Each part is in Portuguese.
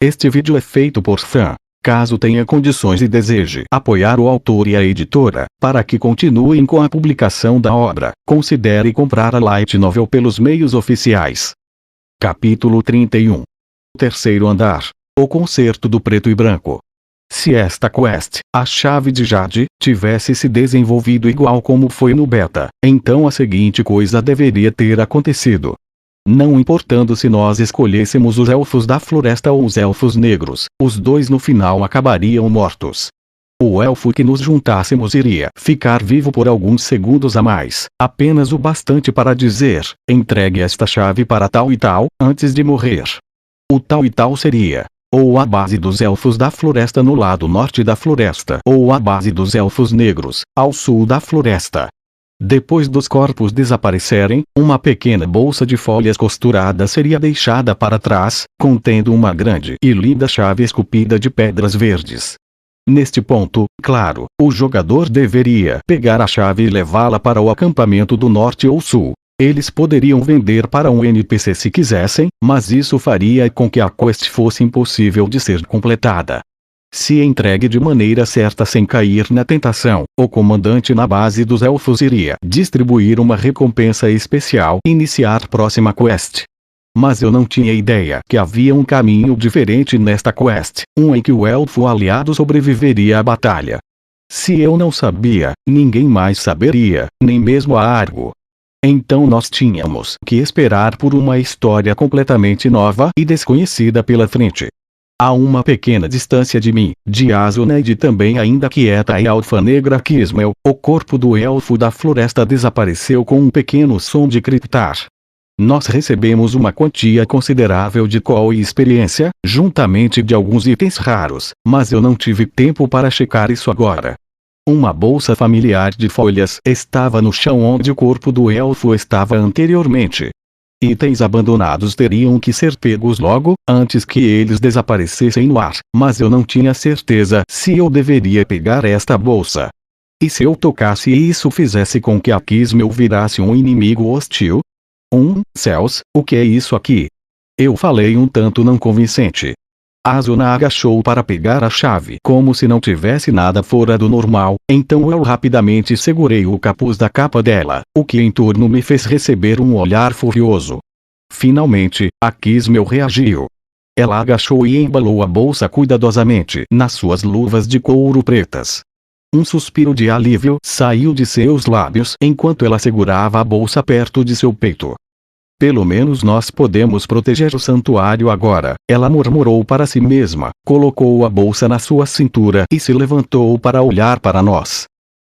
Este vídeo é feito por fã. Caso tenha condições e deseje apoiar o autor e a editora, para que continuem com a publicação da obra, considere comprar a light novel pelos meios oficiais. Capítulo 31. Terceiro andar. O concerto do preto e branco. Se esta quest, a chave de Jade, tivesse se desenvolvido igual como foi no beta, então a seguinte coisa deveria ter acontecido. Não importando se nós escolhêssemos os elfos da floresta ou os elfos negros, os dois no final acabariam mortos. O elfo que nos juntássemos iria ficar vivo por alguns segundos a mais, apenas o bastante para dizer, entregue esta chave para tal e tal, antes de morrer. O tal e tal seria, ou a base dos elfos da floresta no lado norte da floresta, ou a base dos elfos negros, ao sul da floresta. Depois dos corpos desaparecerem, uma pequena bolsa de folhas costuradas seria deixada para trás, contendo uma grande e linda chave esculpida de pedras verdes. Neste ponto, claro, o jogador deveria pegar a chave e levá-la para o acampamento do norte ou sul. Eles poderiam vender para um NPC se quisessem, mas isso faria com que a quest fosse impossível de ser completada. Se entregue de maneira certa sem cair na tentação, o comandante na base dos elfos iria distribuir uma recompensa especial e iniciar próxima quest. Mas eu não tinha ideia que havia um caminho diferente nesta quest, um em que o elfo aliado sobreviveria à batalha. Se eu não sabia, ninguém mais saberia, nem mesmo a Argo. Então nós tínhamos que esperar por uma história completamente nova e desconhecida pela frente. A uma pequena distância de mim, de Asuna e de também ainda quieta e alfa negra Kismel, o corpo do elfo da floresta desapareceu com um pequeno som de criptar. Nós recebemos uma quantia considerável de call e experiência, juntamente de alguns itens raros, mas eu não tive tempo para checar isso agora. Uma bolsa familiar de folhas estava no chão onde o corpo do elfo estava anteriormente. Itens abandonados teriam que ser pegos logo, antes que eles desaparecessem no ar, mas eu não tinha certeza se eu deveria pegar esta bolsa. E se eu tocasse e isso fizesse com que a Kismel virasse um inimigo hostil? Céus, o que é isso aqui? Eu falei um tanto não convincente. Asuna agachou para pegar a chave como se não tivesse nada fora do normal, então eu rapidamente segurei o capuz da capa dela, o que em turno me fez receber um olhar furioso. Finalmente, a Kismel reagiu. Ela agachou e embalou a bolsa cuidadosamente nas suas luvas de couro pretas. Um suspiro de alívio saiu de seus lábios enquanto ela segurava a bolsa perto de seu peito. Pelo menos nós podemos proteger o santuário agora, ela murmurou para si mesma, colocou a bolsa na sua cintura e se levantou para olhar para nós.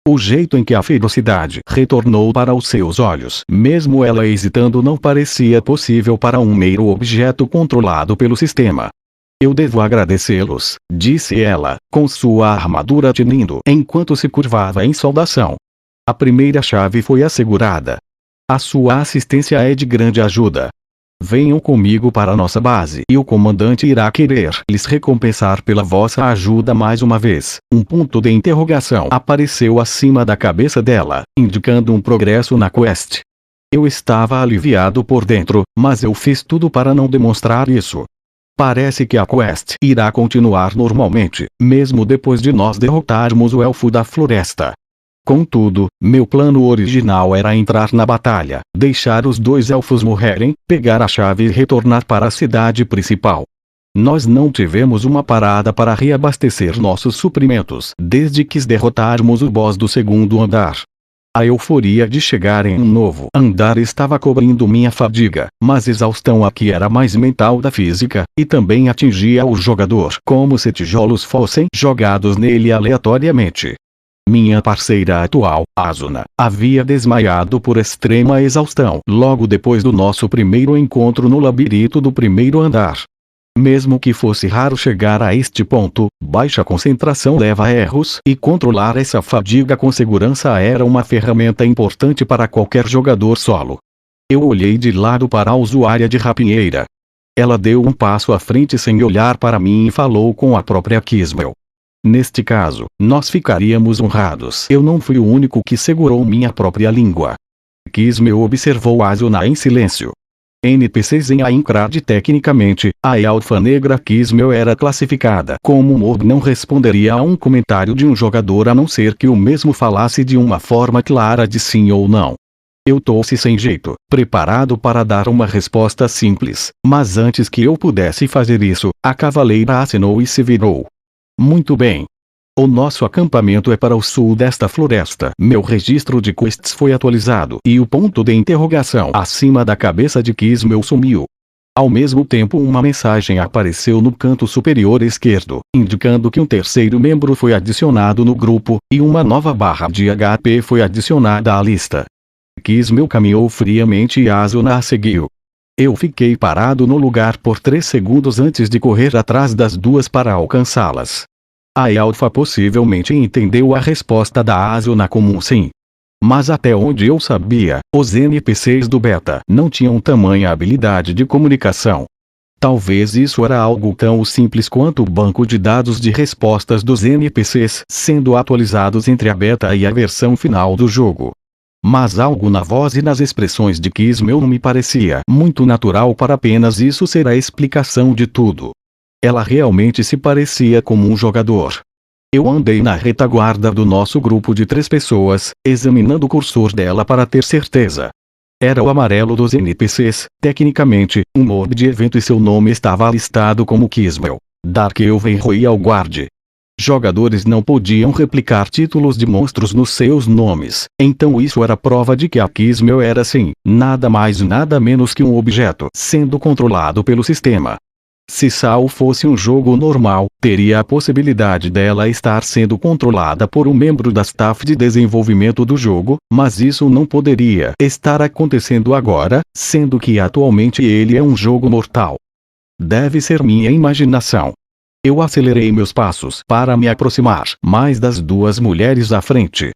O jeito em que a ferocidade retornou para os seus olhos, mesmo ela hesitando, não parecia possível para um mero objeto controlado pelo sistema. Eu devo agradecê-los, disse ela, com sua armadura tinindo enquanto se curvava em saudação. A primeira chave foi assegurada. A sua assistência é de grande ajuda. Venham comigo para nossa base e o comandante irá querer lhes recompensar pela vossa ajuda mais uma vez. Um ponto de interrogação apareceu acima da cabeça dela, indicando um progresso na quest. Eu estava aliviado por dentro, mas eu fiz tudo para não demonstrar isso. Parece que a quest irá continuar normalmente, mesmo depois de nós derrotarmos o elfo da floresta. Contudo, meu plano original era entrar na batalha, deixar os dois elfos morrerem, pegar a chave e retornar para a cidade principal. Nós não tivemos uma parada para reabastecer nossos suprimentos desde que derrotarmos o boss do segundo andar. A euforia de chegar em um novo andar estava cobrindo minha fadiga, mas exaustão aqui era mais mental da física, e também atingia o jogador como se tijolos fossem jogados nele aleatoriamente. Minha parceira atual, Asuna, havia desmaiado por extrema exaustão logo depois do nosso primeiro encontro no labirinto do primeiro andar. Mesmo que fosse raro chegar a este ponto, baixa concentração leva a erros e controlar essa fadiga com segurança era uma ferramenta importante para qualquer jogador solo. Eu olhei de lado para a usuária de rapinheira. Ela deu um passo à frente sem olhar para mim e falou com a própria Kismel. Neste caso, nós ficaríamos honrados. Eu não fui o único que segurou minha própria língua. Kismel observou Asuna em silêncio. NPCs em Aincrad. Tecnicamente, a Elfa Negra Kismel era classificada como um orc. Não responderia a um comentário de um jogador a não ser que o mesmo falasse de uma forma clara de sim ou não. Eu tô-se sem jeito, preparado para dar uma resposta simples, mas antes que eu pudesse fazer isso, a cavaleira acenou e se virou. Muito bem. O nosso acampamento é para o sul desta floresta. Meu registro de quests foi atualizado e o ponto de interrogação acima da cabeça de Kismel sumiu. Ao mesmo tempo, uma mensagem apareceu no canto superior esquerdo, indicando que um terceiro membro foi adicionado no grupo, e uma nova barra de HP foi adicionada à lista. Kismel caminhou friamente e Asuna a seguiu. Eu fiquei parado no lugar por 3 segundos antes de correr atrás das duas para alcançá-las. A Elfa possivelmente entendeu a resposta da Asuna como um sim. Mas até onde eu sabia, os NPCs do beta não tinham tamanha habilidade de comunicação. Talvez isso era algo tão simples quanto o banco de dados de respostas dos NPCs sendo atualizados entre a beta e a versão final do jogo. Mas algo na voz e nas expressões de Kismel não me parecia muito natural para apenas isso ser a explicação de tudo. Ela realmente se parecia como um jogador. Eu andei na retaguarda do nosso grupo de 3 pessoas, examinando o cursor dela para ter certeza. Era o amarelo dos NPCs, tecnicamente, um mob de evento e seu nome estava listado como Kismel, Dark Elven Royal Guard. Jogadores não podiam replicar títulos de monstros nos seus nomes, então isso era prova de que a Kismel era sim, nada mais e nada menos que um objeto sendo controlado pelo sistema. Se Saul fosse um jogo normal, teria a possibilidade dela estar sendo controlada por um membro da staff de desenvolvimento do jogo, mas isso não poderia estar acontecendo agora, sendo que atualmente ele é um jogo mortal. Deve ser minha imaginação. Eu acelerei meus passos para me aproximar mais das duas mulheres à frente.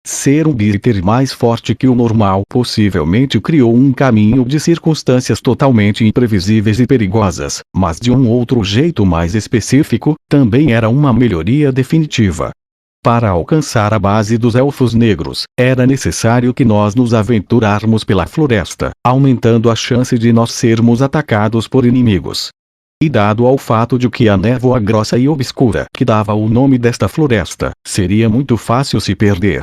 Ser um bitter mais forte que o normal possivelmente criou um caminho de circunstâncias totalmente imprevisíveis e perigosas, mas de um outro jeito mais específico, também era uma melhoria definitiva. Para alcançar a base dos Elfos Negros, era necessário que nós nos aventurarmos pela floresta, aumentando a chance de nós sermos atacados por inimigos. E dado ao fato de que a névoa grossa e obscura que dava o nome desta floresta, seria muito fácil se perder.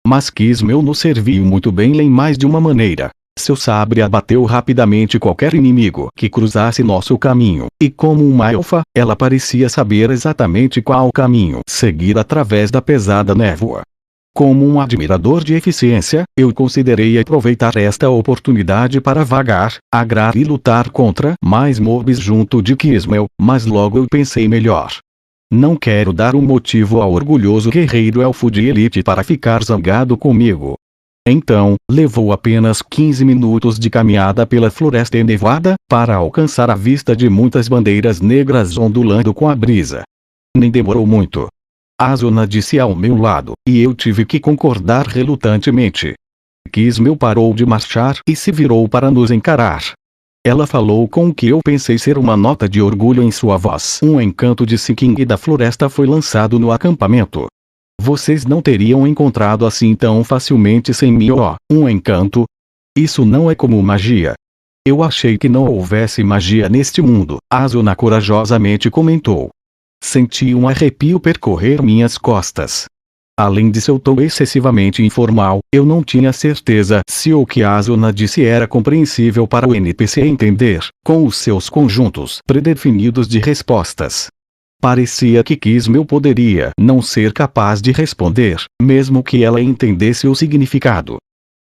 Mas Kismel nos serviu muito bem em mais de uma maneira. Seu sabre abateu rapidamente qualquer inimigo que cruzasse nosso caminho, e como uma elfa, ela parecia saber exatamente qual caminho seguir através da pesada névoa. Como um admirador de eficiência, eu considerei aproveitar esta oportunidade para vagar, agrar e lutar contra mais mobs junto de Kismel, mas logo eu pensei melhor. Não quero dar um motivo ao orgulhoso guerreiro elfo de elite para ficar zangado comigo. Então, levou apenas 15 minutos de caminhada pela floresta enevada, para alcançar a vista de muitas bandeiras negras ondulando com a brisa. Nem demorou muito. Asuna disse ao meu lado, e eu tive que concordar relutantemente. Kismel parou de marchar e se virou para nos encarar. Ela falou com o que eu pensei ser uma nota de orgulho em sua voz. Um encanto de Seeking da floresta foi lançado no acampamento. Vocês não teriam encontrado assim tão facilmente sem mim. Um encanto? Isso não é como magia. Eu achei que não houvesse magia neste mundo, Asuna corajosamente comentou. Senti um arrepio percorrer minhas costas. Além de seu tom excessivamente informal, eu não tinha certeza se o que Asuna disse era compreensível para o NPC entender, com os seus conjuntos predefinidos de respostas. Parecia que Kismel poderia não ser capaz de responder, mesmo que ela entendesse o significado.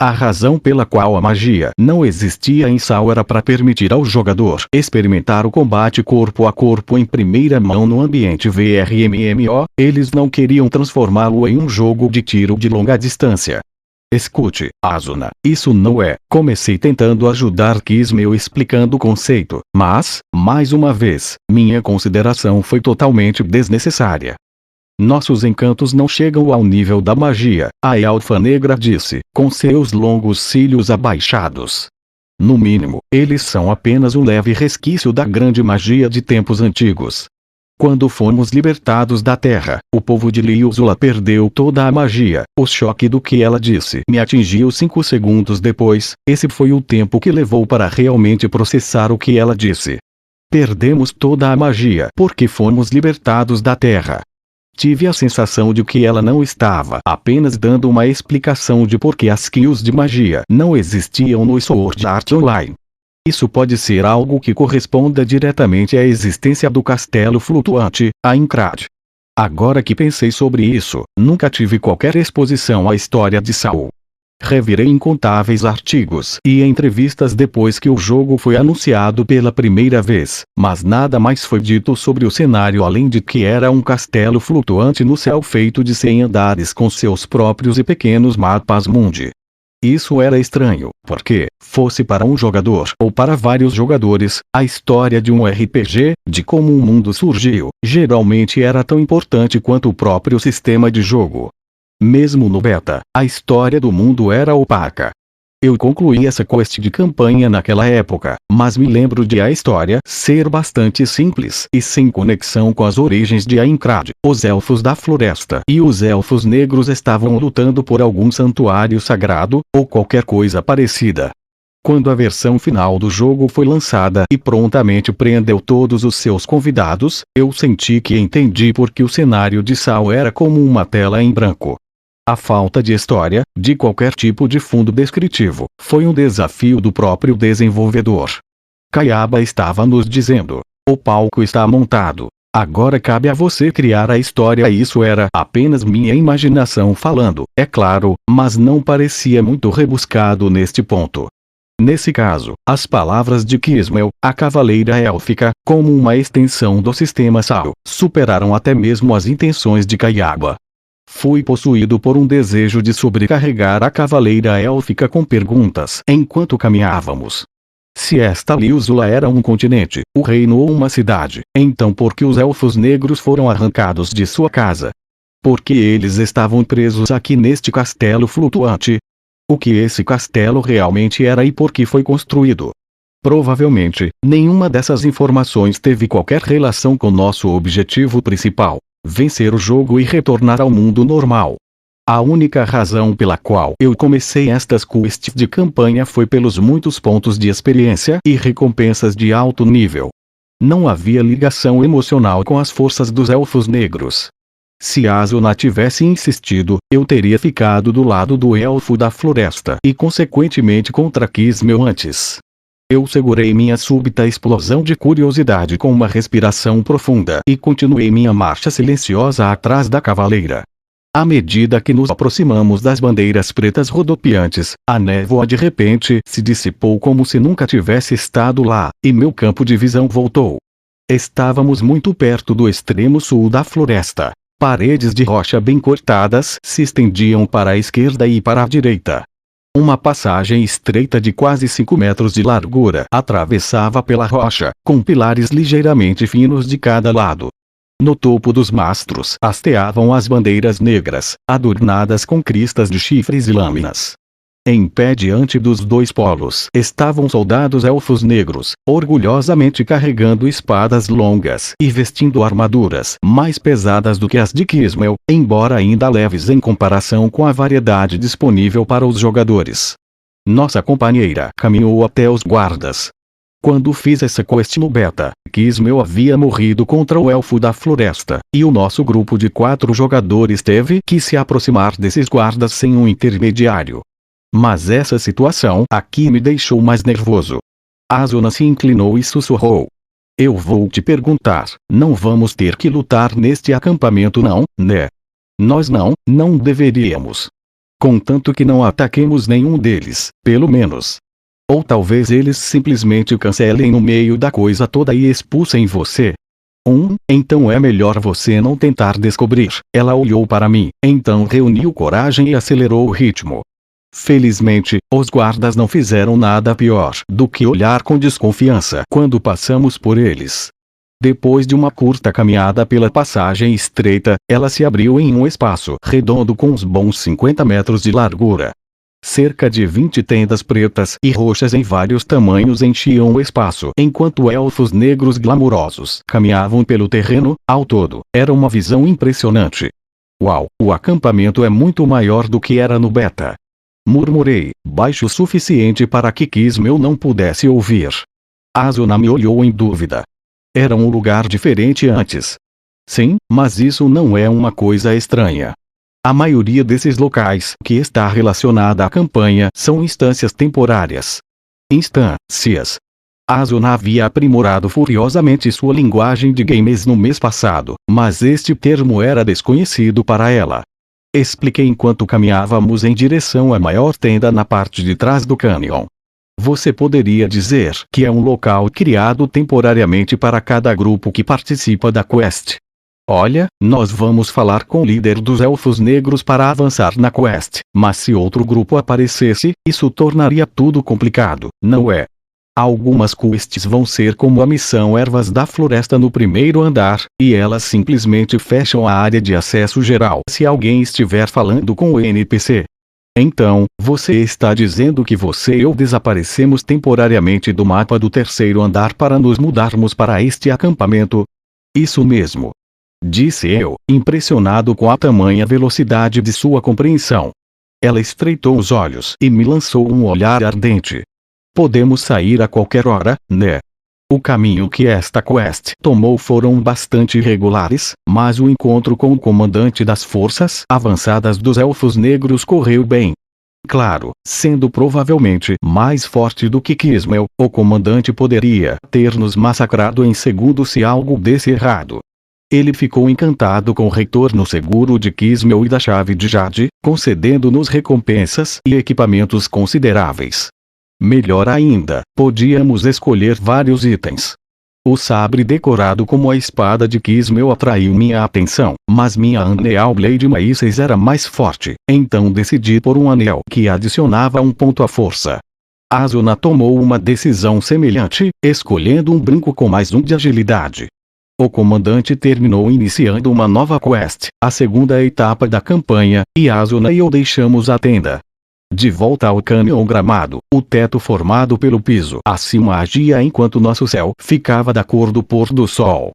A razão pela qual a magia não existia em Saul era para permitir ao jogador experimentar o combate corpo a corpo em primeira mão no ambiente VRMMO, eles não queriam transformá-lo em um jogo de tiro de longa distância. Escute, Asuna, isso não é. Comecei tentando ajudar Kismel explicando o conceito, mas, mais uma vez, minha consideração foi totalmente desnecessária. Nossos encantos não chegam ao nível da magia, a Elfa Negra disse, com seus longos cílios abaixados. No mínimo, eles são apenas um leve resquício da grande magia de tempos antigos. Quando fomos libertados da Terra, o povo de Liuzula perdeu toda a magia. O choque do que ela disse me atingiu 5 segundos depois. Esse foi o tempo que levou para realmente processar o que ela disse. Perdemos toda a magia porque fomos libertados da Terra. Tive a sensação de que ela não estava apenas dando uma explicação de por que as skills de magia não existiam no Sword Art Online. Isso pode ser algo que corresponda diretamente à existência do castelo flutuante, a Aincrad. Agora que pensei sobre isso, nunca tive qualquer exposição à história de Saul. Revirei incontáveis artigos e entrevistas depois que o jogo foi anunciado pela primeira vez, mas nada mais foi dito sobre o cenário além de que era um castelo flutuante no céu feito de 100 andares com seus próprios e pequenos mapas mundi. Isso era estranho, porque, fosse para um jogador ou para vários jogadores, a história de um RPG, de como um mundo surgiu, geralmente era tão importante quanto o próprio sistema de jogo. Mesmo no beta, a história do mundo era opaca. Eu concluí essa quest de campanha naquela época, mas me lembro de a história ser bastante simples e sem conexão com as origens de Aincrad. Os elfos da floresta e os elfos negros estavam lutando por algum santuário sagrado, ou qualquer coisa parecida. Quando a versão final do jogo foi lançada e prontamente prendeu todos os seus convidados, eu senti que entendi por que o cenário de Saul era como uma tela em branco. A falta de história, de qualquer tipo de fundo descritivo, foi um desafio do próprio desenvolvedor. Kayaba estava nos dizendo: o palco está montado. Agora cabe a você criar a história. Isso era apenas minha imaginação falando, é claro, mas não parecia muito rebuscado neste ponto. Nesse caso, as palavras de Kismel, a cavaleira élfica, como uma extensão do sistema Saul, superaram até mesmo as intenções de Kayaba. Fui possuído por um desejo de sobrecarregar a cavaleira élfica com perguntas enquanto caminhávamos. Se esta Liuzula era um continente, o reino ou uma cidade, então por que os elfos negros foram arrancados de sua casa? Por que eles estavam presos aqui neste castelo flutuante? O que esse castelo realmente era e por que foi construído? Provavelmente, nenhuma dessas informações teve qualquer relação com nosso objetivo principal: vencer o jogo e retornar ao mundo normal. A única razão pela qual eu comecei estas quests de campanha foi pelos muitos pontos de experiência e recompensas de alto nível. Não havia ligação emocional com as forças dos elfos negros. Se Asuna tivesse insistido, eu teria ficado do lado do elfo da floresta e consequentemente contra Kismel antes. Eu segurei minha súbita explosão de curiosidade com uma respiração profunda e continuei minha marcha silenciosa atrás da cavaleira. À medida que nos aproximamos das bandeiras pretas rodopiantes, a névoa de repente se dissipou como se nunca tivesse estado lá, e meu campo de visão voltou. Estávamos muito perto do extremo sul da floresta. Paredes de rocha bem cortadas se estendiam para a esquerda e para a direita. Uma passagem estreita de quase 5 metros de largura atravessava pela rocha, com pilares ligeiramente finos de cada lado. No topo dos mastros hasteavam as bandeiras negras, adornadas com cristas de chifres e lâminas. Em pé diante dos dois polos estavam soldados elfos negros, orgulhosamente carregando espadas longas e vestindo armaduras mais pesadas do que as de Kismel, embora ainda leves em comparação com a variedade disponível para os jogadores. Nossa companheira caminhou até os guardas. Quando fiz essa quest no beta, Kismel havia morrido contra o elfo da floresta, e o nosso grupo de 4 jogadores teve que se aproximar desses guardas sem um intermediário. Mas essa situação aqui me deixou mais nervoso. Asuna se inclinou e sussurrou: eu vou te perguntar, não vamos ter que lutar neste acampamento não, né? Nós não deveríamos. Contanto que não ataquemos nenhum deles, pelo menos. Ou talvez eles simplesmente cancelem no meio da coisa toda e expulsem você. Então é melhor você não tentar descobrir. Ela olhou para mim, então reuniu coragem e acelerou o ritmo. Felizmente, os guardas não fizeram nada pior do que olhar com desconfiança quando passamos por eles. Depois de uma curta caminhada pela passagem estreita, ela se abriu em um espaço redondo com uns bons 50 metros de largura. Cerca de 20 tendas pretas e roxas em vários tamanhos enchiam o espaço, enquanto elfos negros glamurosos caminhavam pelo terreno. Ao todo, era uma visão impressionante. Uau, o acampamento é muito maior do que era no beta. Murmurei, baixo o suficiente para que Kismel não pudesse ouvir. Asuna me olhou em dúvida. Era um lugar diferente antes. Sim, mas isso não é uma coisa estranha. A maioria desses locais que está relacionada à campanha são instâncias temporárias. Instâncias. Asuna havia aprimorado furiosamente sua linguagem de games no mês passado, mas este termo era desconhecido para ela. Expliquei enquanto caminhávamos em direção à maior tenda na parte de trás do canyon. Você poderia dizer que é um local criado temporariamente para cada grupo que participa da quest. Olha, nós vamos falar com o líder dos Elfos Negros para avançar na quest, mas se outro grupo aparecesse, isso tornaria tudo complicado, não é? Algumas quests vão ser como a missão Ervas da Floresta no primeiro andar, e elas simplesmente fecham a área de acesso geral se alguém estiver falando com o NPC. Então, você está dizendo que você e eu desaparecemos temporariamente do mapa do terceiro andar para nos mudarmos para este acampamento? Isso mesmo. Disse eu, impressionado com a tamanha velocidade de sua compreensão. Ela estreitou os olhos e me lançou um olhar ardente. Podemos sair a qualquer hora, né? O caminho que esta quest tomou foram bastante irregulares, mas o encontro com o comandante das forças avançadas dos Elfos Negros correu bem. Claro, sendo provavelmente mais forte do que Kismel, o comandante poderia ter nos massacrado em segundos se algo desse errado. Ele ficou encantado com o retorno seguro de Kismel e da chave de Jade, concedendo-nos recompensas e equipamentos consideráveis. Melhor ainda, podíamos escolher vários itens. O sabre decorado como a espada de Kismel atraiu minha atenção, mas minha Anneal Blade Maíces era mais forte, então decidi por um anel que adicionava um ponto à força. Asuna tomou uma decisão semelhante, escolhendo um brinco com mais um de agilidade. O comandante terminou iniciando uma nova quest, a segunda etapa da campanha, e Asuna e eu deixamos a tenda. De volta ao canyon gramado, o teto formado pelo piso acima agia enquanto nosso céu ficava da cor do pôr do sol.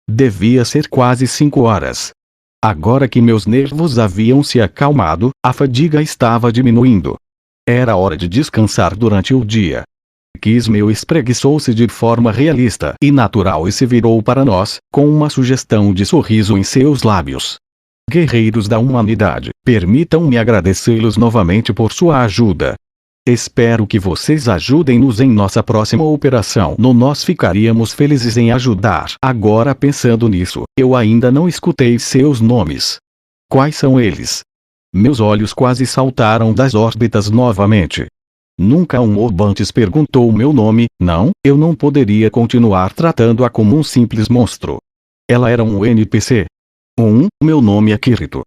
Devia ser quase 5 horas. Agora que meus nervos haviam se acalmado, a fadiga estava diminuindo. Era hora de descansar durante o dia. Kismel espreguiçou-se de forma realista e natural e se virou para nós, com uma sugestão de sorriso em seus lábios. Guerreiros da humanidade, permitam-me agradecê-los novamente por sua ajuda. Espero que vocês ajudem-nos em nossa próxima operação. Nós ficaríamos felizes em ajudar. Agora pensando nisso, eu ainda não escutei seus nomes. Quais são eles? Meus olhos quase saltaram das órbitas novamente. Nunca um Orbantes perguntou o meu nome, não, eu não poderia continuar tratando-a como um simples monstro. Ela era um NPC. Meu nome é Kirito.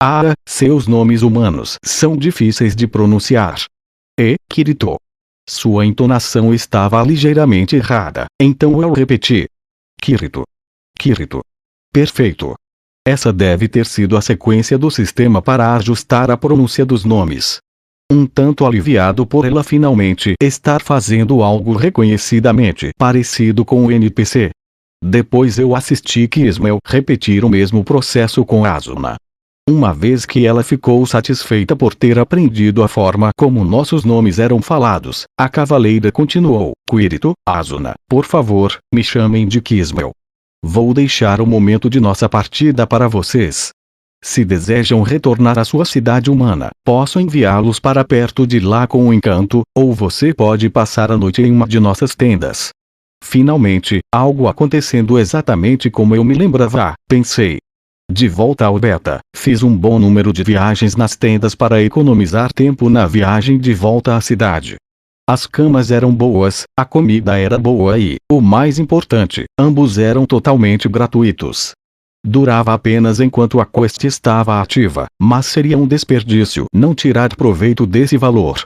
Ah, seus nomes humanos são difíceis de pronunciar. Kirito. Sua entonação estava ligeiramente errada, então eu repeti. Kirito. Kirito. Perfeito. Essa deve ter sido a sequência do sistema para ajustar a pronúncia dos nomes. Um tanto aliviado por ela finalmente estar fazendo algo reconhecidamente parecido com o NPC. Depois eu assisti Kismel repetir o mesmo processo com Asuna. Uma vez que ela ficou satisfeita por ter aprendido a forma como nossos nomes eram falados, a cavaleira continuou. Kirito, Asuna, por favor, me chamem de Kismel. Vou deixar o momento de nossa partida para vocês. Se desejam retornar à sua cidade humana, posso enviá-los para perto de lá com um encanto, ou você pode passar a noite em uma de nossas tendas. Finalmente, algo acontecendo exatamente como eu me lembrava, pensei. De volta ao beta, fiz um bom número de viagens nas tendas para economizar tempo na viagem de volta à cidade. As camas eram boas, a comida era boa e, o mais importante, ambos eram totalmente gratuitos. Durava apenas enquanto a quest estava ativa, mas seria um desperdício não tirar proveito desse valor.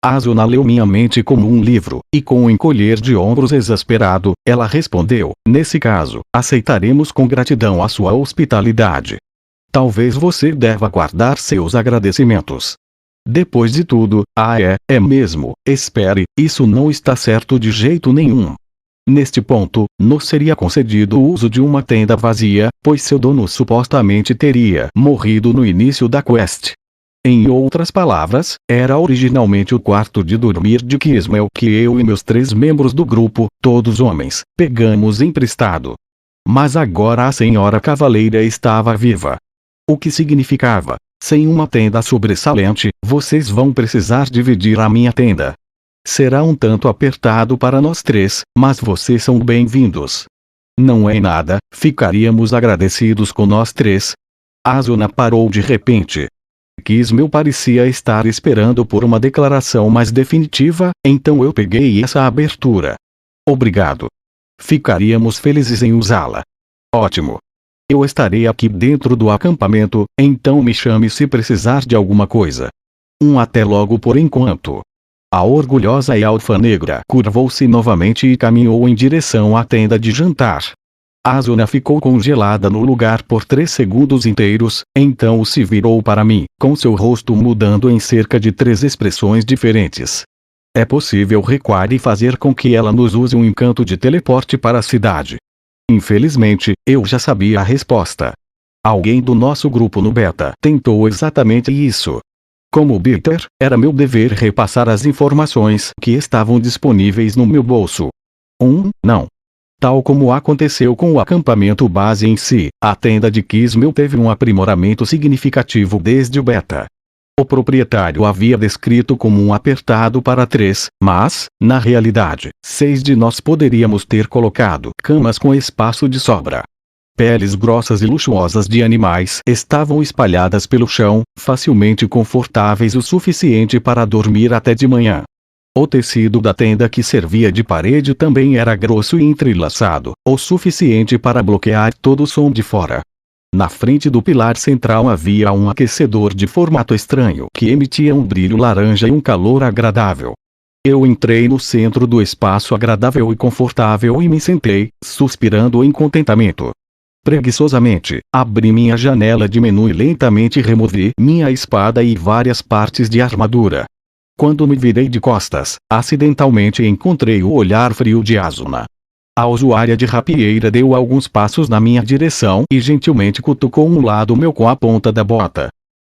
Asuna leu minha mente como um livro, e com um encolher de ombros exasperado, ela respondeu, nesse caso, aceitaremos com gratidão a sua hospitalidade. Talvez você deva guardar seus agradecimentos. Depois de tudo, é mesmo, espere, isso não está certo de jeito nenhum. Neste ponto, nos seria concedido o uso de uma tenda vazia, pois seu dono supostamente teria morrido no início da quest. Em outras palavras, era originalmente o quarto de dormir de Kismel que eu e meus 3 membros do grupo, todos homens, pegamos emprestado. Mas agora a senhora cavaleira estava viva. O que significava, sem uma tenda sobressalente, vocês vão precisar dividir a minha tenda. Será um tanto apertado para nós 3, mas vocês são bem-vindos. Não é nada, ficaríamos agradecidos com nós 3. Asuna parou de repente. Kismel parecia estar esperando por uma declaração mais definitiva, então eu peguei essa abertura. Obrigado. Ficaríamos felizes em usá-la. Ótimo. Eu estarei aqui dentro do acampamento, então me chame se precisar de alguma coisa. Até logo por enquanto. A orgulhosa e alfa negra curvou-se novamente e caminhou em direção à tenda de jantar. Asuna ficou congelada no lugar por 3 segundos inteiros, então se virou para mim, com seu rosto mudando em cerca de 3 expressões diferentes. É possível recuar e fazer com que ela nos use um encanto de teleporte para a cidade. Infelizmente, eu já sabia a resposta. Alguém do nosso grupo no beta tentou exatamente isso. Como Bitter, era meu dever repassar as informações que estavam disponíveis no meu bolso. Não. Tal como aconteceu com o acampamento base em si, a tenda de Kismel teve um aprimoramento significativo desde o beta. O proprietário havia descrito como um apertado para 3, mas, na realidade, 6 de nós poderíamos ter colocado camas com espaço de sobra. Peles grossas e luxuosas de animais estavam espalhadas pelo chão, facilmente confortáveis o suficiente para dormir até de manhã. O tecido da tenda que servia de parede também era grosso e entrelaçado, o suficiente para bloquear todo o som de fora. Na frente do pilar central havia um aquecedor de formato estranho que emitia um brilho laranja e um calor agradável. Eu entrei no centro do espaço agradável e confortável e me sentei, suspirando em contentamento. Preguiçosamente, abri minha janela de menu e lentamente removi minha espada e várias partes de armadura. Quando me virei de costas, acidentalmente encontrei o olhar frio de Asuna. A usuária de rapieira deu alguns passos na minha direção e gentilmente cutucou um lado meu com a ponta da bota.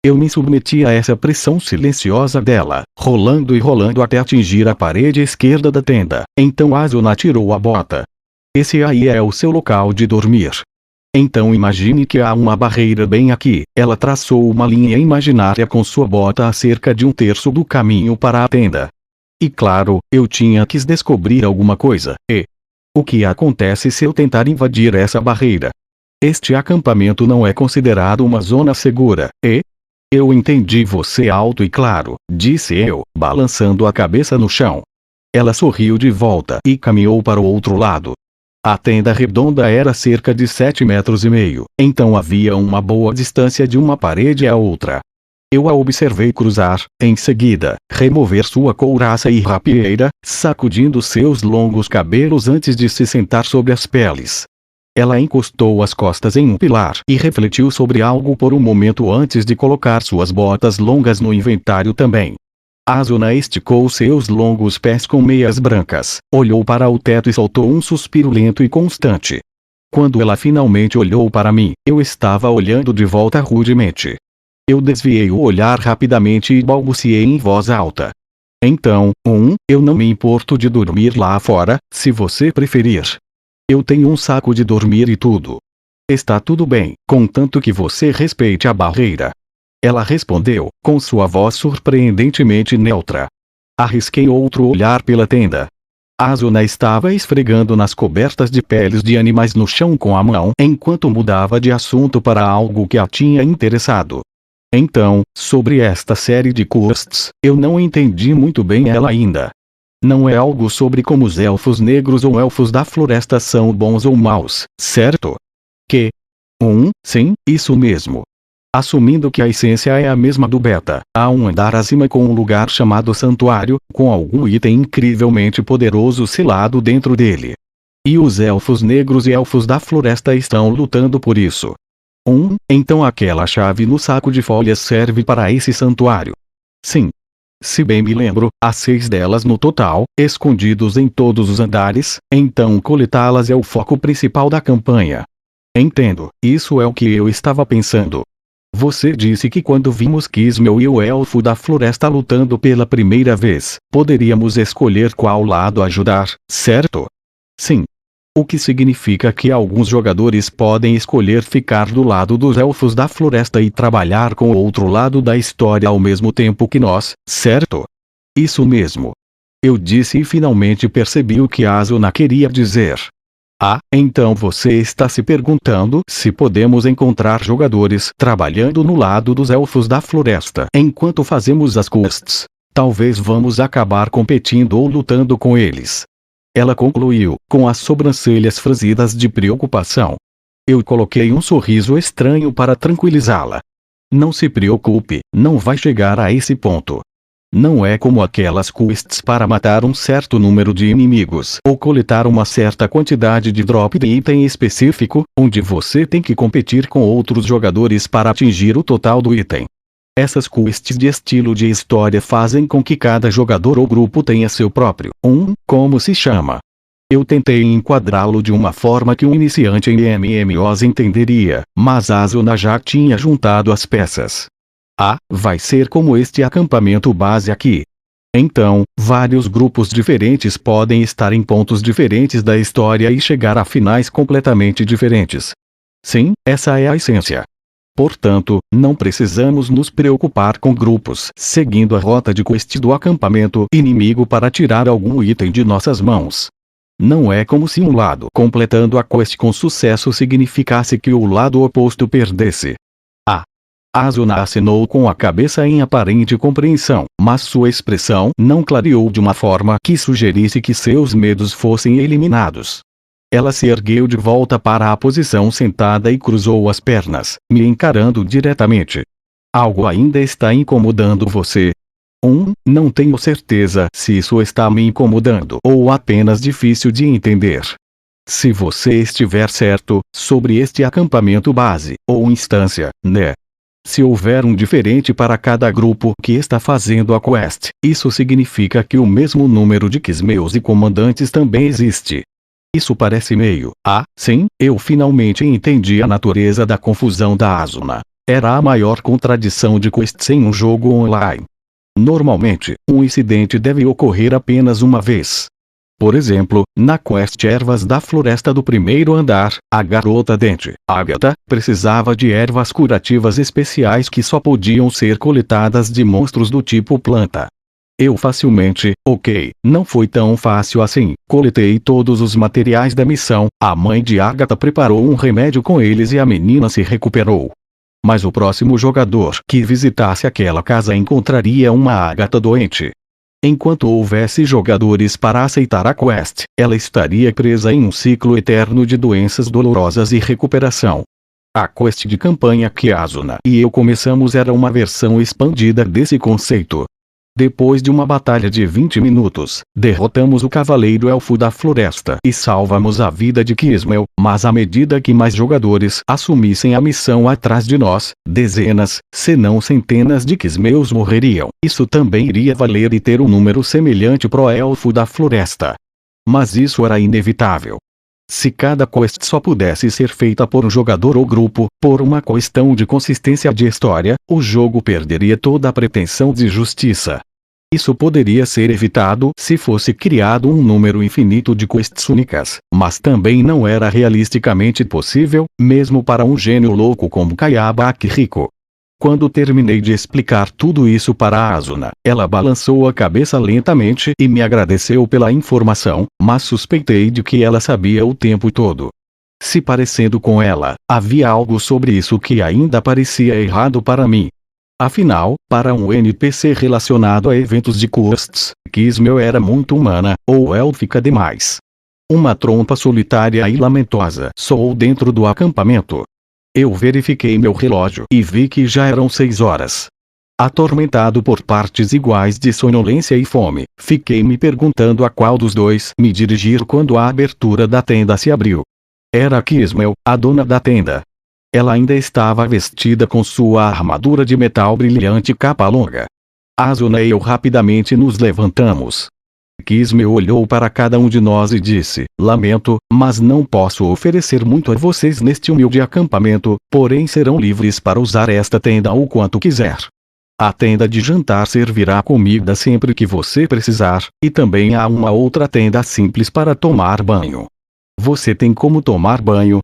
Eu me submeti a essa pressão silenciosa dela, rolando e rolando até atingir a parede esquerda da tenda. Então Asuna tirou a bota. Esse aí é o seu local de dormir. Então imagine que há uma barreira bem aqui. Ela traçou uma linha imaginária com sua bota a cerca de 1/3 do caminho para a tenda. E claro, eu tinha que descobrir alguma coisa. O que acontece se eu tentar invadir essa barreira? Este acampamento não é considerado uma zona segura, Eu entendi você alto e claro, disse eu, balançando a cabeça no chão. Ela sorriu de volta e caminhou para o outro lado. A tenda redonda era cerca de 7,5 metros, então havia uma boa distância de uma parede à outra. Eu a observei cruzar, em seguida, remover sua couraça e rapieira, sacudindo seus longos cabelos antes de se sentar sobre as peles. Ela encostou as costas em um pilar e refletiu sobre algo por um momento antes de colocar suas botas longas no inventário também. Asuna esticou seus longos pés com meias brancas, olhou para o teto e soltou um suspiro lento e constante. Quando ela finalmente olhou para mim, eu estava olhando de volta rudemente. Eu desviei o olhar rapidamente e balbuciei em voz alta. Então, eu não me importo de dormir lá fora, se você preferir. Eu tenho um saco de dormir e tudo. Está tudo bem, contanto que você respeite a barreira. Ela respondeu, com sua voz surpreendentemente neutra. Arrisquei outro olhar pela tenda. Asuna estava esfregando nas cobertas de peles de animais no chão com a mão enquanto mudava de assunto para algo que a tinha interessado. Então, sobre esta série de quests, eu não entendi muito bem ela ainda. Não é algo sobre como os elfos negros ou elfos da floresta são bons ou maus, certo? Sim, isso mesmo. Assumindo que a essência é a mesma do beta, há um andar acima com um lugar chamado santuário, com algum item incrivelmente poderoso selado dentro dele. E os elfos negros e elfos da floresta estão lutando por isso. Então aquela chave no saco de folhas serve para esse santuário. Sim. Se bem me lembro, há 6 delas no total, escondidos em todos os andares, então coletá-las é o foco principal da campanha. Entendo, isso é o que eu estava pensando. Você disse que quando vimos Kismel e o Elfo da Floresta lutando pela primeira vez, poderíamos escolher qual lado ajudar, certo? Sim. O que significa que alguns jogadores podem escolher ficar do lado dos Elfos da Floresta e trabalhar com o outro lado da história ao mesmo tempo que nós, certo? Isso mesmo. Eu disse e finalmente percebi o que Asuna queria dizer. Ah, então você está se perguntando se podemos encontrar jogadores trabalhando no lado dos Elfos da Floresta enquanto fazemos as quests. Talvez vamos acabar competindo ou lutando com eles. Ela concluiu, com as sobrancelhas franzidas de preocupação. Eu coloquei um sorriso estranho para tranquilizá-la. Não se preocupe, não vai chegar a esse ponto. Não é como aquelas quests para matar um certo número de inimigos ou coletar uma certa quantidade de drop de item específico, onde você tem que competir com outros jogadores para atingir o total do item. Essas quests de estilo de história fazem com que cada jogador ou grupo tenha seu próprio, como se chama. Eu tentei enquadrá-lo de uma forma que um iniciante em MMOs entenderia, mas Asuna já tinha juntado as peças. Ah, vai ser como este acampamento base aqui. Então, vários grupos diferentes podem estar em pontos diferentes da história e chegar a finais completamente diferentes. Sim, essa é a essência. Portanto, não precisamos nos preocupar com grupos seguindo a rota de quest do acampamento inimigo para tirar algum item de nossas mãos. Não é como se um lado completando a quest com sucesso significasse que o lado oposto perdesse. Asuna acenou com a cabeça em aparente compreensão, mas sua expressão não clareou de uma forma que sugerisse que seus medos fossem eliminados. Ela se ergueu de volta para a posição sentada e cruzou as pernas, me encarando diretamente. Algo ainda está incomodando você? Não tenho certeza se isso está me incomodando ou apenas difícil de entender. Se você estiver certo sobre este acampamento base ou instância, né? Se houver um diferente para cada grupo que está fazendo a quest, isso significa que o mesmo número de Kismeus e comandantes também existe. Isso parece meio, sim, eu finalmente entendi a natureza da confusão da Asuna. Era a maior contradição de quests em um jogo online. Normalmente, um incidente deve ocorrer apenas uma vez. Por exemplo, na quest Ervas da Floresta do primeiro andar, a garota dente, Agatha, precisava de ervas curativas especiais que só podiam ser coletadas de monstros do tipo planta. Eu facilmente, não foi tão fácil assim, coletei todos os materiais da missão, a mãe de Agatha preparou um remédio com eles e a menina se recuperou. Mas o próximo jogador que visitasse aquela casa encontraria uma Agatha doente. Enquanto houvesse jogadores para aceitar a quest, ela estaria presa em um ciclo eterno de doenças dolorosas e recuperação. A quest de campanha que Asuna e eu começamos era uma versão expandida desse conceito. Depois de uma batalha de 20 minutos, derrotamos o Cavaleiro Elfo da Floresta e salvamos a vida de Kismel, mas à medida que mais jogadores assumissem a missão atrás de nós, dezenas, se não centenas de Kismeus morreriam. Isso também iria valer e ter um número semelhante pro Elfo da Floresta. Mas isso era inevitável. Se cada quest só pudesse ser feita por um jogador ou grupo, por uma questão de consistência de história, o jogo perderia toda a pretensão de justiça. Isso poderia ser evitado se fosse criado um número infinito de quests únicas, mas também não era realisticamente possível, mesmo para um gênio louco como Kayaba Akihiko. Quando terminei de explicar tudo isso para Asuna, ela balançou a cabeça lentamente e me agradeceu pela informação, mas suspeitei de que ela sabia o tempo todo. Se parecendo com ela, havia algo sobre isso que ainda parecia errado para mim. Afinal, para um NPC relacionado a eventos de quests, Kismel era muito humana, ou élfica demais. Uma trompa solitária e lamentosa soou dentro do acampamento. Eu verifiquei meu relógio e vi que já eram 6 horas. Atormentado por partes iguais de sonolência e fome, fiquei me perguntando a qual dos dois me dirigir quando a abertura da tenda se abriu. Era Kismel, a dona da tenda. Ela ainda estava vestida com sua armadura de metal brilhante e capa longa. Asuna e eu rapidamente nos levantamos. Kismel olhou para cada um de nós e disse: lamento, mas não posso oferecer muito a vocês neste humilde acampamento, porém serão livres para usar esta tenda o quanto quiser. A tenda de jantar servirá comida sempre que você precisar, e também há uma outra tenda simples para tomar banho. Você tem como tomar banho?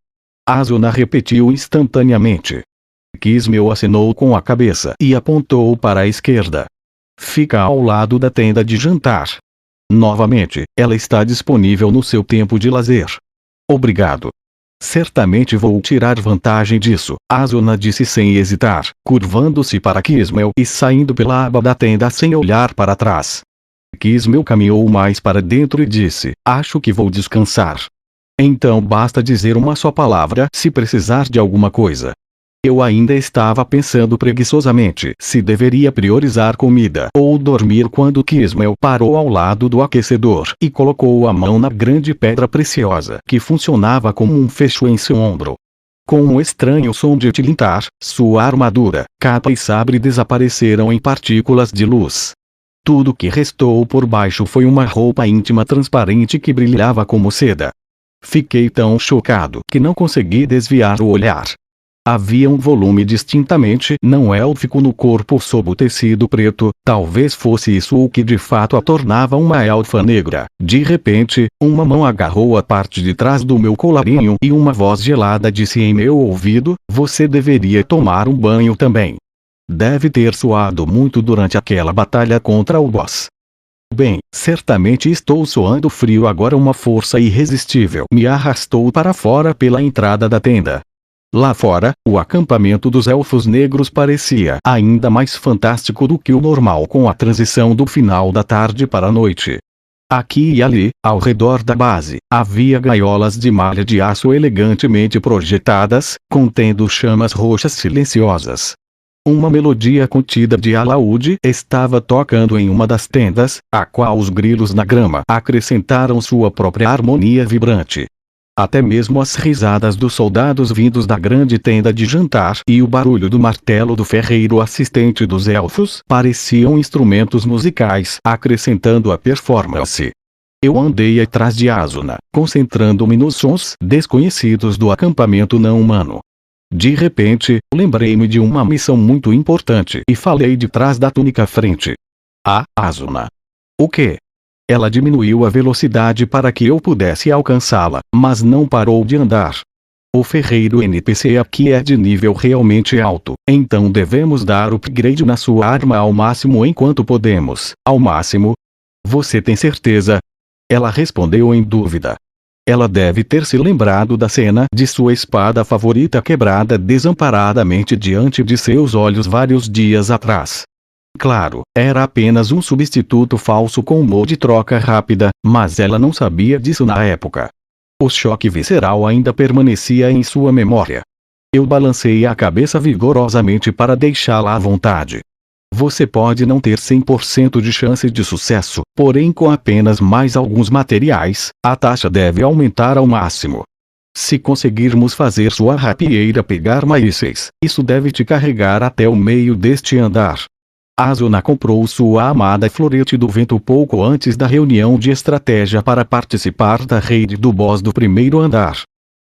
Asuna repetiu instantaneamente. Kismel acenou com a cabeça e apontou para a esquerda. Fica ao lado da tenda de jantar. Novamente, ela está disponível no seu tempo de lazer. Obrigado. Certamente vou tirar vantagem disso, Asuna disse sem hesitar, curvando-se para Kismel e saindo pela aba da tenda sem olhar para trás. Kismel caminhou mais para dentro e disse: acho que vou descansar. Então basta dizer uma só palavra se precisar de alguma coisa. Eu ainda estava pensando preguiçosamente se deveria priorizar comida ou dormir quando Kismel parou ao lado do aquecedor e colocou a mão na grande pedra preciosa que funcionava como um fecho em seu ombro. Com um estranho som de tilintar, sua armadura, capa e sabre desapareceram em partículas de luz. Tudo que restou por baixo foi uma roupa íntima transparente que brilhava como seda. Fiquei tão chocado que não consegui desviar o olhar. Havia um volume distintamente não élfico no corpo sob o tecido preto, talvez fosse isso o que de fato a tornava uma elfa negra. De repente, uma mão agarrou a parte de trás do meu colarinho e uma voz gelada disse em meu ouvido: você deveria tomar um banho também. Deve ter suado muito durante aquela batalha contra o boss. Bem, certamente estou suando frio agora. Uma força irresistível me arrastou para fora pela entrada da tenda. Lá fora, o acampamento dos elfos negros parecia ainda mais fantástico do que o normal com a transição do final da tarde para a noite. Aqui e ali, ao redor da base, havia gaiolas de malha de aço elegantemente projetadas, contendo chamas roxas silenciosas. Uma melodia contida de alaúde estava tocando em uma das tendas, a qual os grilos na grama acrescentaram sua própria harmonia vibrante. Até mesmo as risadas dos soldados vindos da grande tenda de jantar e o barulho do martelo do ferreiro assistente dos elfos pareciam instrumentos musicais acrescentando a performance. Eu andei atrás de Asuna, concentrando-me nos sons desconhecidos do acampamento não humano. De repente, lembrei-me de uma missão muito importante e falei de trás da túnica frente. Ah, Asuna. O quê? Ela diminuiu a velocidade para que eu pudesse alcançá-la, mas não parou de andar. O ferreiro NPC aqui é de nível realmente alto, então devemos dar upgrade na sua arma ao máximo enquanto podemos. Ao máximo? Você tem certeza? Ela respondeu em dúvida. Ela deve ter se lembrado da cena de sua espada favorita quebrada desamparadamente diante de seus olhos vários dias atrás. Claro, era apenas um substituto falso com uma de troca rápida, mas ela não sabia disso na época. O choque visceral ainda permanecia em sua memória. Eu balancei a cabeça vigorosamente para deixá-la à vontade. Você pode não ter 100% de chance de sucesso, porém com apenas mais alguns materiais, a taxa deve aumentar ao máximo. Se conseguirmos fazer sua rapieira pegar mísseis, isso deve te carregar até o meio deste andar. Asuna comprou sua amada Florete do Vento pouco antes da reunião de estratégia para participar da raid do boss do primeiro andar.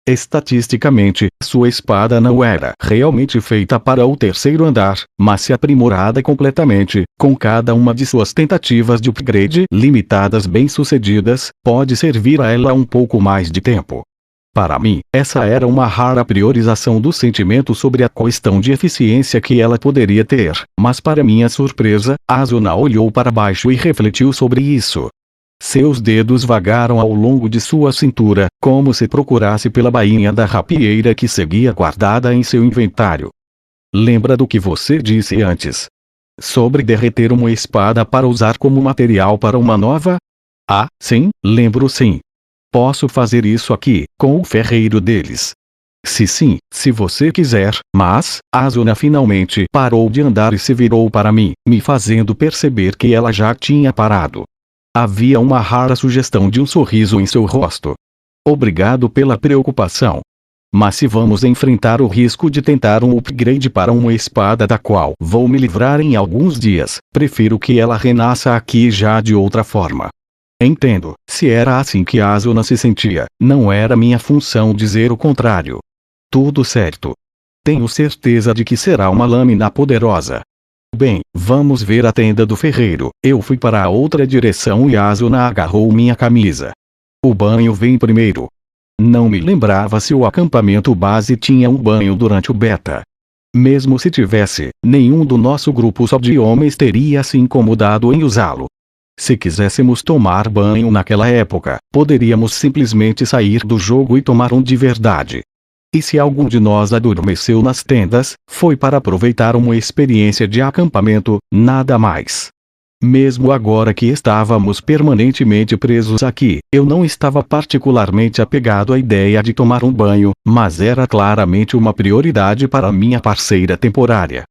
Estatisticamente, sua espada não era realmente feita para o terceiro andar, mas se aprimorada completamente, com cada uma de suas tentativas de upgrade limitadas bem-sucedidas, pode servir a ela um pouco mais de tempo. Para mim, essa era uma rara priorização do sentimento sobre a questão de eficiência que ela poderia ter, mas para minha surpresa, Asuna olhou para baixo e refletiu sobre isso. Seus dedos vagaram ao longo de sua cintura, como se procurasse pela bainha da rapieira que seguia guardada em seu inventário. Lembra do que você disse antes? Sobre derreter uma espada para usar como material para uma nova? Ah, sim, lembro sim. Posso fazer isso aqui, com o ferreiro deles. Se sim, se você quiser, mas, Asuna finalmente parou de andar e se virou para mim, me fazendo perceber que ela já tinha parado. Havia uma rara sugestão de um sorriso em seu rosto. Obrigado pela preocupação. Mas se vamos enfrentar o risco de tentar um upgrade para uma espada da qual vou me livrar em alguns dias, prefiro que ela renasça aqui já de outra forma. Entendo, se era assim que Asuna se sentia, não era minha função dizer o contrário. Tudo certo. Tenho certeza de que será uma lâmina poderosa. Bem, vamos ver a tenda do ferreiro. Eu fui para a outra direção e Asuna agarrou minha camisa. O banho vem primeiro. Não me lembrava se o acampamento base tinha um banho durante o beta. Mesmo se tivesse, nenhum do nosso grupo só de homens teria se incomodado em usá-lo. Se quiséssemos tomar banho naquela época, poderíamos simplesmente sair do jogo e tomar um de verdade. E se algum de nós adormeceu nas tendas, foi para aproveitar uma experiência de acampamento, nada mais. Mesmo agora que estávamos permanentemente presos aqui, eu não estava particularmente apegado à ideia de tomar um banho, mas era claramente uma prioridade para minha parceira temporária.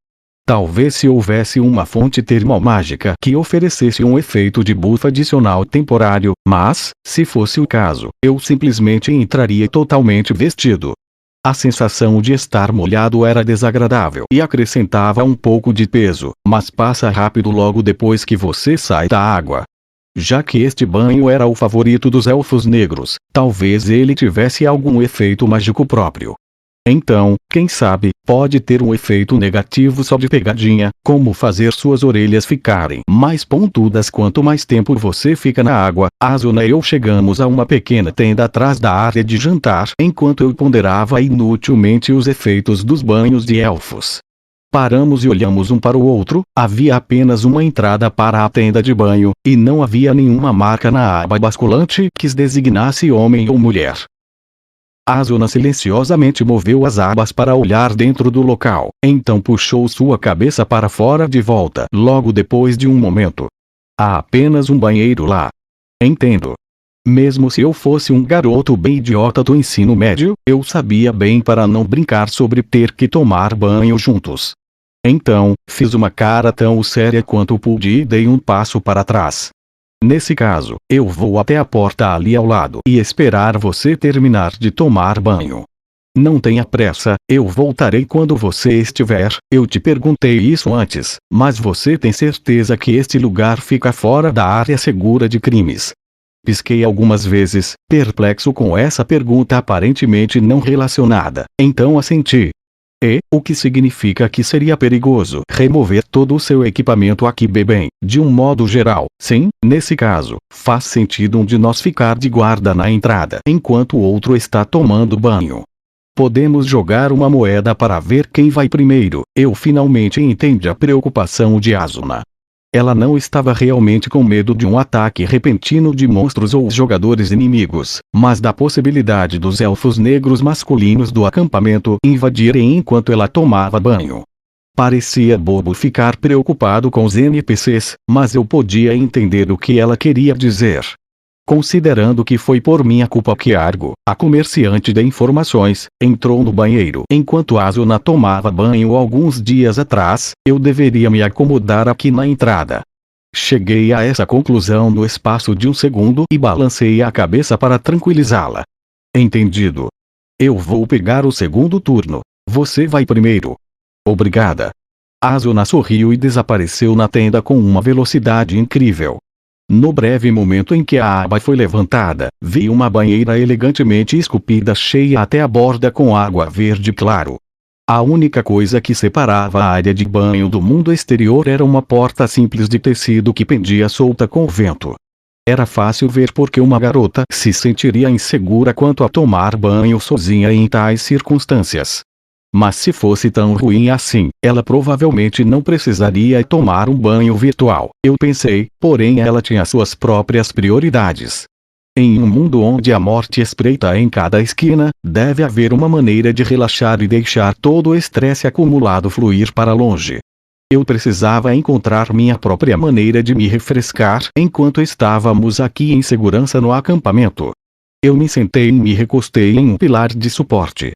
Talvez se houvesse uma fonte termomágica que oferecesse um efeito de buff adicional temporário, mas, se fosse o caso, eu simplesmente entraria totalmente vestido. A sensação de estar molhado era desagradável e acrescentava um pouco de peso, mas passa rápido logo depois que você sai da água. Já que este banho era o favorito dos elfos negros, talvez ele tivesse algum efeito mágico próprio. Então, quem sabe, pode ter um efeito negativo só de pegadinha, como fazer suas orelhas ficarem mais pontudas quanto mais tempo você fica na água. Asuna e eu chegamos a uma pequena tenda atrás da área de jantar enquanto eu ponderava inutilmente os efeitos dos banhos de elfos. Paramos e olhamos um para o outro, havia apenas uma entrada para a tenda de banho, e não havia nenhuma marca na aba basculante que designasse homem ou mulher. Asuna silenciosamente moveu as abas para olhar dentro do local, então puxou sua cabeça para fora de volta logo depois de um momento. Há apenas um banheiro lá. Entendo. Mesmo se eu fosse um garoto bem idiota do ensino médio, eu sabia bem para não brincar sobre ter que tomar banho juntos. Então, fiz uma cara tão séria quanto pude e dei um passo para trás. Nesse caso, eu vou até a porta ali ao lado e esperar você terminar de tomar banho. Não tenha pressa, eu voltarei quando você estiver. Eu te perguntei isso antes, mas você tem certeza que este lugar fica fora da área segura de crimes? Pisquei algumas vezes, perplexo com essa pergunta aparentemente não relacionada, então assenti. O que significa que seria perigoso remover todo o seu equipamento aqui bem, de um modo geral. Sim, nesse caso, faz sentido um de nós ficar de guarda na entrada enquanto o outro está tomando banho. Podemos jogar uma moeda para ver quem vai primeiro. Eu finalmente entendi a preocupação de Asuna. Ela não estava realmente com medo de um ataque repentino de monstros ou jogadores inimigos, mas da possibilidade dos elfos negros masculinos do acampamento invadirem enquanto ela tomava banho. Parecia bobo ficar preocupado com os NPCs, mas eu podia entender o que ela queria dizer. Considerando que foi por minha culpa que Argo, a comerciante de informações, entrou no banheiro enquanto Asuna tomava banho alguns dias atrás, eu deveria me acomodar aqui na entrada. Cheguei a essa conclusão no espaço de um segundo e balancei a cabeça para tranquilizá-la. Entendido. Eu vou pegar o segundo turno. Você vai primeiro. Obrigada. Asuna sorriu e desapareceu na tenda com uma velocidade incrível. No breve momento em que a aba foi levantada, vi uma banheira elegantemente esculpida cheia até a borda com água verde claro. A única coisa que separava a área de banho do mundo exterior era uma porta simples de tecido que pendia solta com o vento. Era fácil ver porque uma garota se sentiria insegura quanto a tomar banho sozinha em tais circunstâncias. Mas se fosse tão ruim assim, ela provavelmente não precisaria tomar um banho virtual, eu pensei, porém ela tinha suas próprias prioridades. Em um mundo onde a morte espreita em cada esquina, deve haver uma maneira de relaxar e deixar todo o estresse acumulado fluir para longe. Eu precisava encontrar minha própria maneira de me refrescar enquanto estávamos aqui em segurança no acampamento. Eu me sentei e me recostei em um pilar de suporte.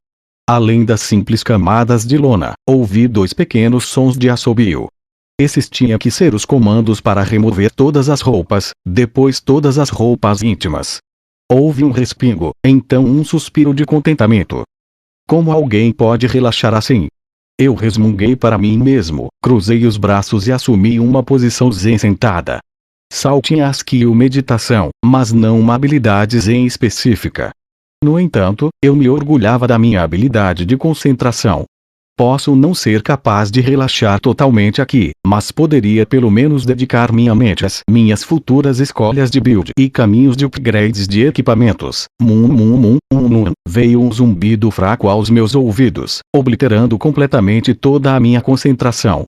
Além das simples camadas de lona, ouvi 2 pequenos sons de assobio. Esses tinham que ser os comandos para remover todas as roupas, depois todas as roupas íntimas. Houve um respingo, então um suspiro de contentamento. Como alguém pode relaxar assim? Eu resmunguei para mim mesmo, cruzei os braços e assumi uma posição zen sentada. Sal tinha skill meditação, mas não uma habilidade zen específica. No entanto, eu me orgulhava da minha habilidade de concentração. Posso não ser capaz de relaxar totalmente aqui, mas poderia pelo menos dedicar minha mente às minhas futuras escolhas de build e caminhos de upgrades de equipamentos. Veio um zumbido fraco aos meus ouvidos, obliterando completamente toda a minha concentração.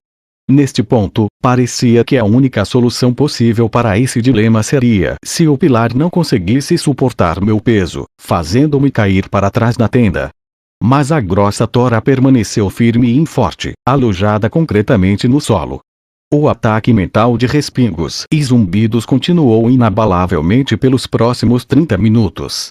Neste ponto, parecia que a única solução possível para esse dilema seria se o pilar não conseguisse suportar meu peso, fazendo-me cair para trás na tenda. Mas a grossa tora permaneceu firme e forte, alojada concretamente no solo. O ataque mental de respingos e zumbidos continuou inabalavelmente pelos próximos 30 minutos.